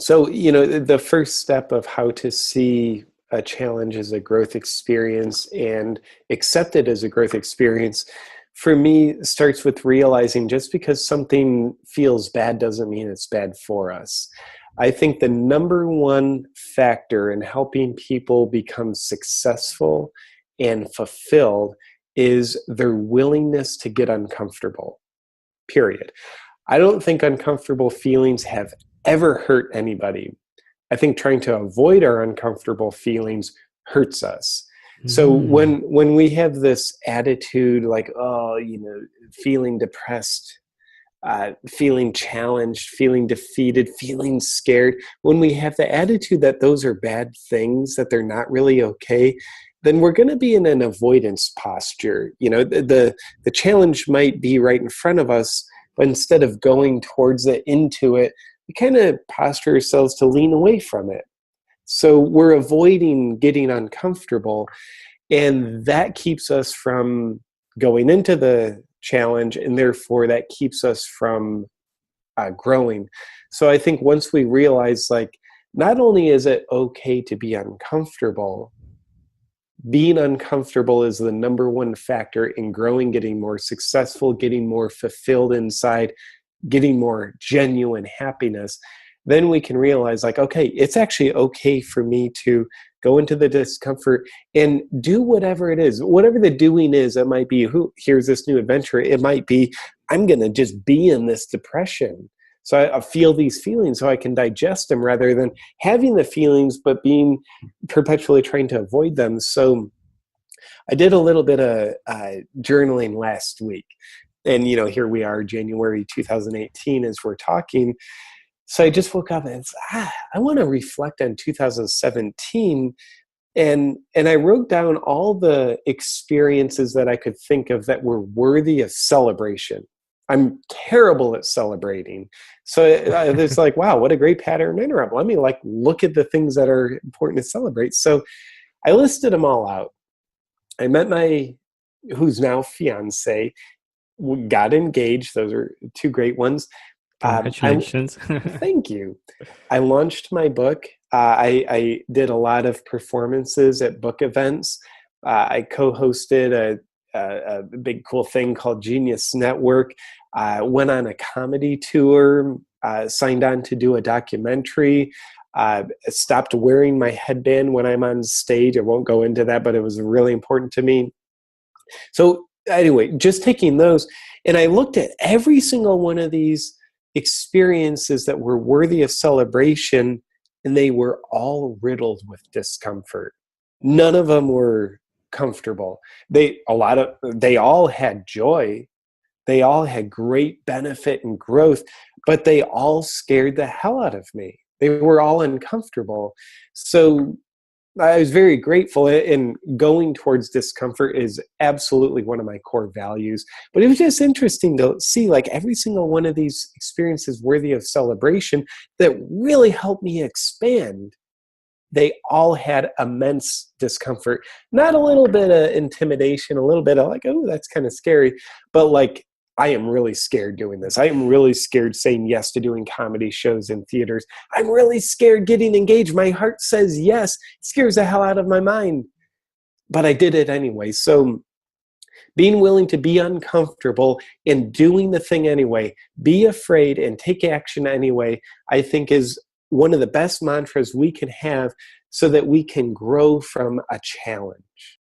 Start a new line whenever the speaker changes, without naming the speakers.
So, the first step of how to see a challenge as a growth experience and accept it as a growth experience, for me, starts with realizing just because something feels bad doesn't mean it's bad for us. I think the number one factor in helping people become successful and fulfilled is their willingness to get uncomfortable, period. I don't think uncomfortable feelings have ever hurt anybody. I think trying to avoid our uncomfortable feelings hurts us. So
Mm.
when we have this attitude like, oh, feeling depressed, feeling challenged, feeling defeated, feeling scared, when we have the attitude that those are bad things, that they're not really okay, then we're going to be in an avoidance posture. The challenge might be right in front of us, but instead of going towards it, into it, we kind of posture ourselves to lean away from it. So we're avoiding getting uncomfortable, and that keeps us from going into the challenge, and therefore that keeps us from growing. So I think once we realize, like, not only is it okay to be uncomfortable, being uncomfortable is the number one factor in growing, getting more successful, getting more fulfilled inside, getting more genuine happiness, then we can realize, like, okay, it's actually okay for me to go into the discomfort and do whatever it is, whatever the doing is. It might be, here's this new adventure. It might be, I'm going to just be in this depression. So I feel these feelings so I can digest them, rather than having the feelings, but being perpetually trying to avoid them. So I did a little bit of journaling last week. And, here we are, January 2018, as we're talking. So I just woke up and I want to reflect on 2017. And I wrote down all the experiences that I could think of that were worthy of celebration. I'm terrible at celebrating. So it's like, wow, what a great pattern to interrupt. Let me look at the things that are important to celebrate. So I listed them all out. I met my, who's now fiance, got engaged. Those are two great ones. I
Congratulations.
Thank you. I launched my book. I did a lot of performances at book events. I co-hosted a big cool thing called Genius Network. Went on a comedy tour. Signed on to do a documentary. Stopped wearing my headband when I'm on stage. I won't go into that, but it was really important to me. So anyway, just taking those, and I looked at every single one of these experiences that were worthy of celebration, and they were all riddled with discomfort. None of them were comfortable. They all had joy. They all had great benefit and growth, but they all scared the hell out of me. They were all uncomfortable. So I was very grateful, and going towards discomfort is absolutely one of my core values. But it was just interesting to see, like, every single one of these experiences worthy of celebration that really helped me expand. They all had immense discomfort, not a little bit of intimidation, a little bit of like, oh, that's kind of scary, but like, I am really scared doing this. I am really scared saying yes to doing comedy shows in theaters. I'm really scared getting engaged. My heart says yes. It scares the hell out of my mind. But I did it anyway. So being willing to be uncomfortable and doing the thing anyway, be afraid and take action anyway, I think is one of the best mantras we can have, so that we can grow from a challenge.